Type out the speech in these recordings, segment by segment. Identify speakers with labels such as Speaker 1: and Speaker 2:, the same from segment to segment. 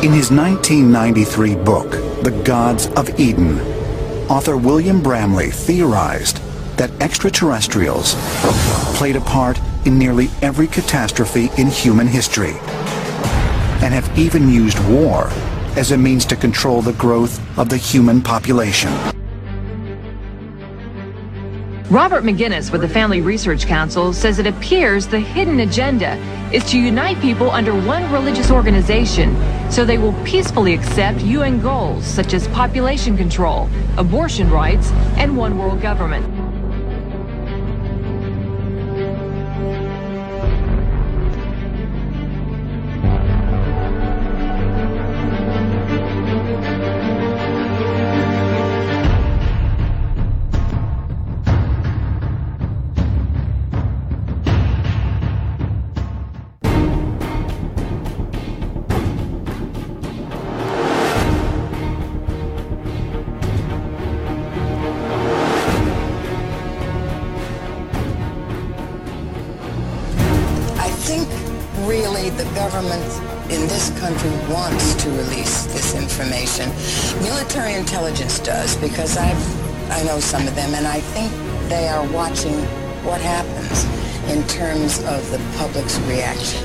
Speaker 1: In his 1993 book, The Gods of Eden, author William Bramley theorized that extraterrestrials played a part in nearly every catastrophe in human history, and have even used war as a means to control the growth of the human population.
Speaker 2: Robert McGinnis with the Family Research Council says it appears the hidden agenda is to unite people under one religious organization so they will peacefully accept UN goals such as population control, abortion rights, and one world government.
Speaker 3: Really, the government in this country wants to release this information. Military intelligence does, because I know some of them, and I think they are watching what happens in terms of the public's reaction.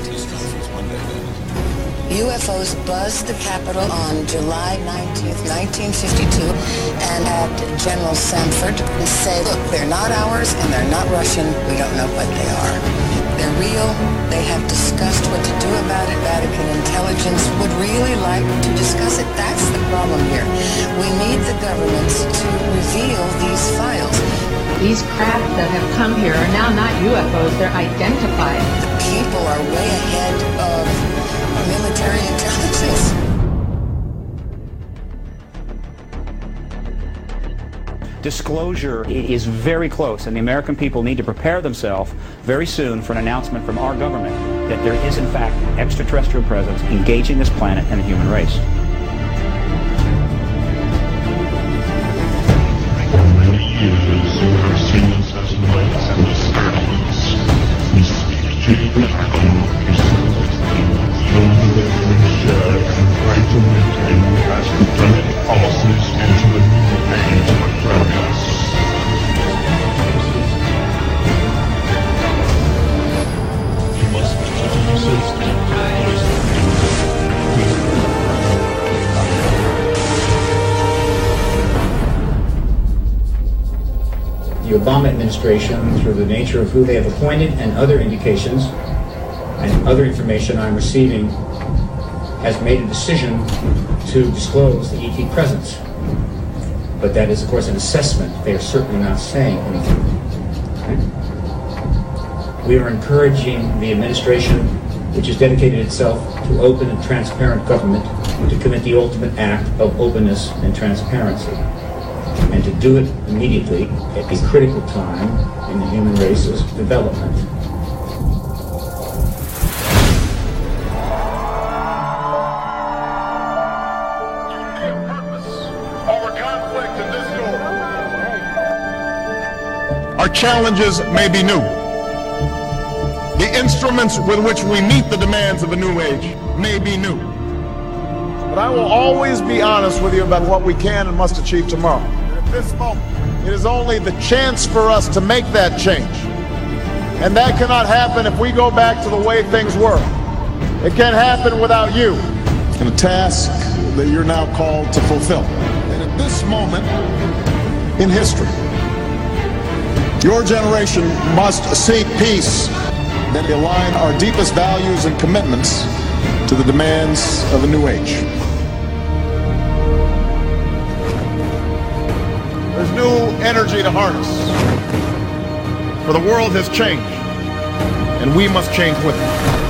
Speaker 3: UFOs buzzed the Capitol on July 19th, 1952, and had General Sanford say, look, they're not ours and they're not Russian. We don't know what they are. They're real. They have discussed what to do about it. Vatican intelligence would really like to discuss it. That's the problem here. We need the governments to reveal these files.
Speaker 4: These craft that have come here are now not UFOs. They're identified.
Speaker 3: The people are way ahead of military intelligence.
Speaker 5: Disclosure is very close, and the American people need to prepare themselves very soon for an announcement from our government that there is, in fact, an extraterrestrial presence engaging this planet and the human race.
Speaker 6: For many years, you have seen us as lights and disturbance. We speak to you on yourselves, show the living and share, and try to maintain as prevented policies into a new age of progress. You must resist
Speaker 7: The Obama administration, through the nature of who they have appointed and other indications and other information I'm receiving, has made a decision to disclose the ET presence. But that is, of course, an assessment. They are certainly not saying anything. Okay? We are encouraging the administration, which has dedicated itself to open and transparent government, to commit the ultimate act of openness and transparency, and to do it immediately at a critical time in the human race's development.
Speaker 6: Our challenges may be new. The instruments with which we meet the demands of a new age may be new. But I will always be honest with you about what we can and must achieve tomorrow. At this moment, it is only the chance for us to make that change. And that cannot happen if we go back to the way things were. It can't happen without you. And a task that you're now called to fulfill. And at this moment in history, your generation must seek peace and align our deepest values and commitments to the demands of a new age. There's new energy to harness, for the world has changed, and we must change with it.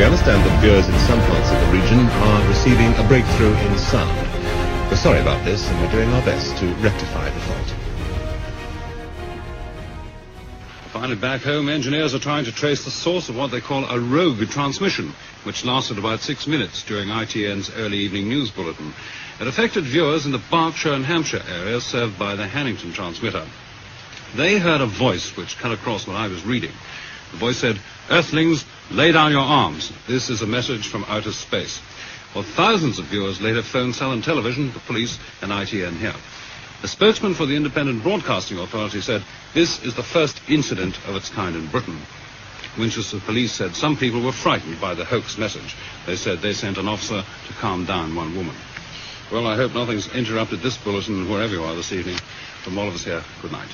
Speaker 8: We understand that viewers in some parts of the region are receiving a breakthrough in sound. We're sorry about this, and we're doing our best to rectify the fault.
Speaker 9: Finally, back home, engineers are trying to trace the source of what they call a rogue transmission, which lasted about 6 minutes during ITN's early evening news bulletin. It affected viewers in the Berkshire and Hampshire area served by the Hannington transmitter. They heard a voice which cut across what I was reading. The voice said, "Earthlings, lay down your arms. This is a message from outer space." Well, thousands of viewers later phoned Southern Television, the police, and ITN here. The spokesman for the Independent Broadcasting Authority said, "This is the first incident of its kind in Britain." Winchester police said some people were frightened by the hoax message. They said they sent an officer to calm down one woman. Well, I hope nothing's interrupted this bulletin wherever you are this evening. From all of us here, good night.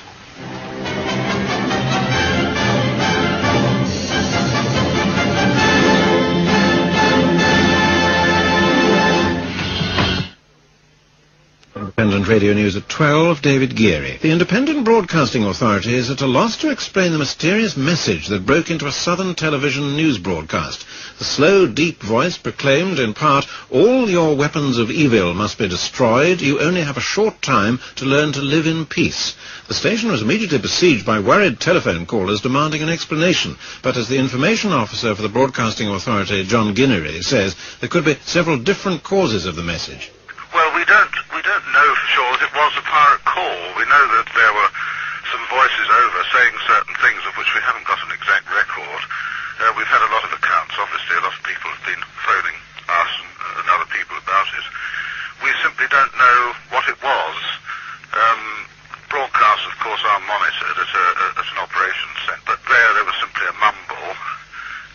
Speaker 8: Independent Radio News at 12, David Geary. The Independent Broadcasting Authority is at a loss to explain the mysterious message that broke into a Southern Television news broadcast. The slow, deep voice proclaimed, in part, "All your weapons of evil must be destroyed. You only have a short time to learn to live in peace." The station was immediately besieged by worried telephone callers demanding an explanation. But as the information officer for the Broadcasting Authority, John Guinery, says, there could be several different causes of the message.
Speaker 10: Well, we don't know for sure that it was a pirate call. We know that there were some voices over saying certain things of which we haven't got an exact record. We've had a lot of accounts, obviously. A lot of people have been phoning us and other people about it. We simply don't know what it was. Broadcasts, of course, are monitored at an operations centre, but there was simply a mumble,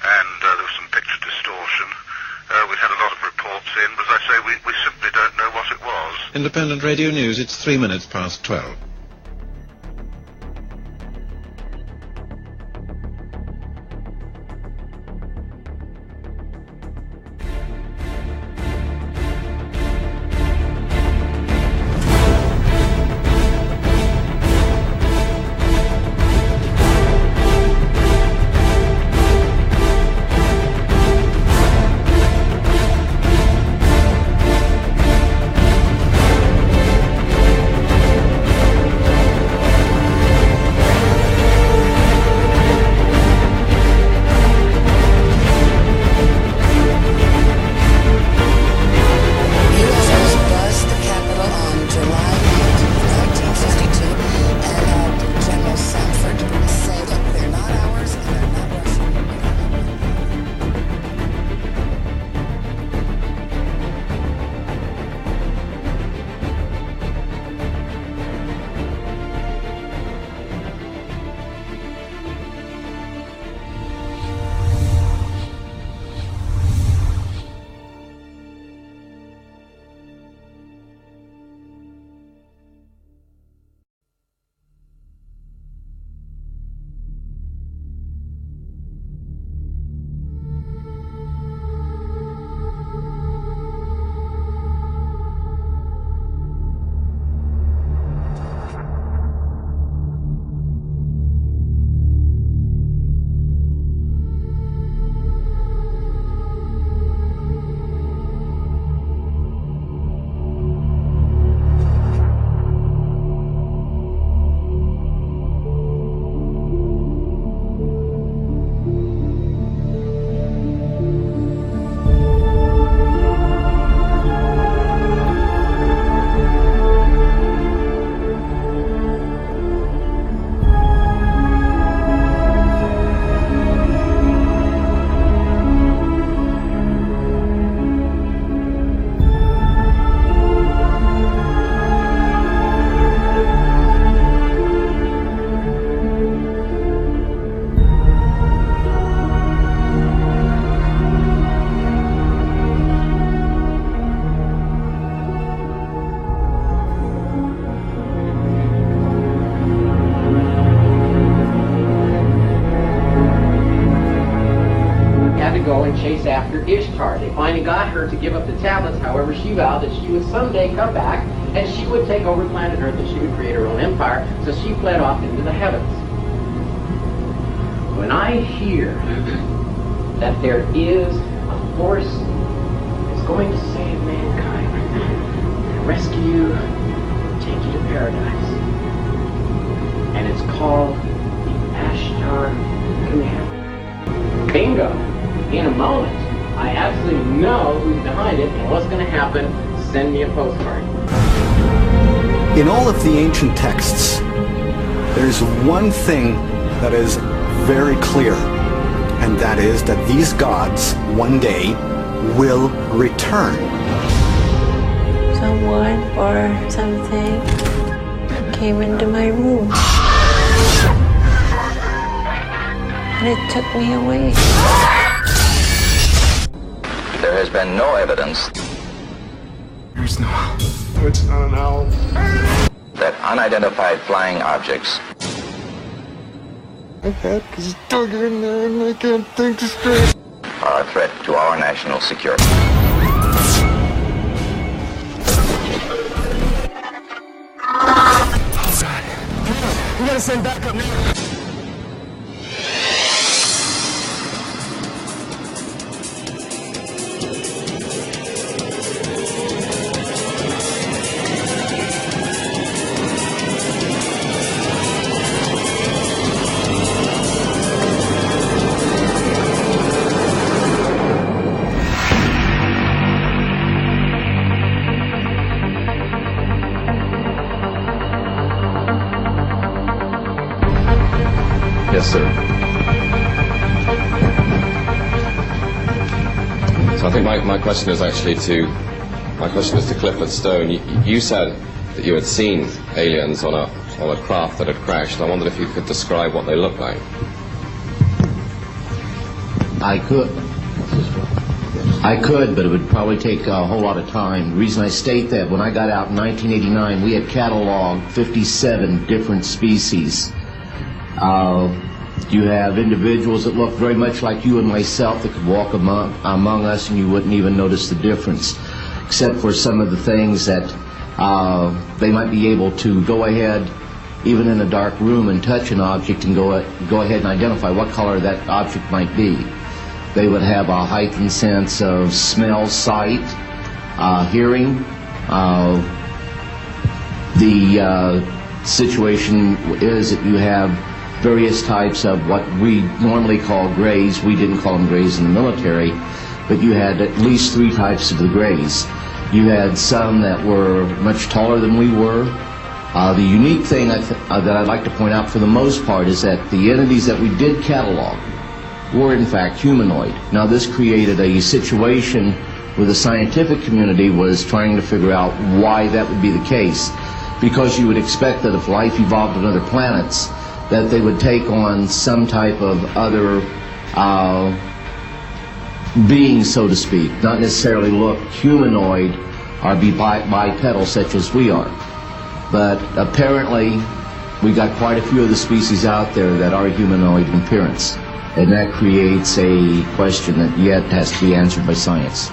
Speaker 10: and there was some picture distortion. We had a lot of reports in, but as I say, we simply don't know what it was.
Speaker 8: Independent Radio News, it's 3 minutes past 12.
Speaker 11: chase after Ishtar. They finally got her to give up the tablets. However, she vowed that she would someday come back and she would take over planet Earth and she would create her own empire. So she fled off into the heavens. When I hear that there is force is going to save mankind and rescue you, take you to paradise. And it's called the Ashtar Command. Bingo! In a moment, I absolutely know who's behind it and what's going to happen. Send me a postcard.
Speaker 1: In all of the ancient texts, there's one thing that is very clear, and that is that these gods one day will return.
Speaker 12: Someone or something came into my room, and it took me away.
Speaker 13: There has been no evidence.
Speaker 6: There's no owl. It's not an owl.
Speaker 13: That unidentified flying objects
Speaker 6: My head is dug in there and I can't think straight.
Speaker 13: Are a threat to our national security.
Speaker 6: Oh God. We gotta send backup now.
Speaker 14: Yes, sir. So I think my question is actually to Clifford Stone. You said that you had seen aliens on a craft that had crashed. I wondered if you could describe what they looked like.
Speaker 15: I could, but it would probably take a whole lot of time. The reason I state that, when I got out in 1989, we had cataloged 57 different species. You have individuals that look very much like you and myself that could walk among us and you wouldn't even notice the difference, except for some of the things that they might be able to go ahead, even in a dark room, and touch an object and go ahead and identify what color that object might be. They would have a heightened sense of smell, sight, hearing. The situation is that you have various types of what we normally call grays. We didn't call them grays in the military, but you had at least 3 types of the grays. You had some that were much taller than we were. The unique thing that I'd like to point out for the most part is that the entities that we did catalog were in fact humanoid. Now this created a situation where the scientific community was trying to figure out why that would be the case, because you would expect that if life evolved on other planets, that they would take on some type of other being, so to speak, not necessarily look humanoid or be bipedal such as we are. But apparently we got quite a few of the species out there that are humanoid in appearance, and that creates a question that yet has to be answered by science.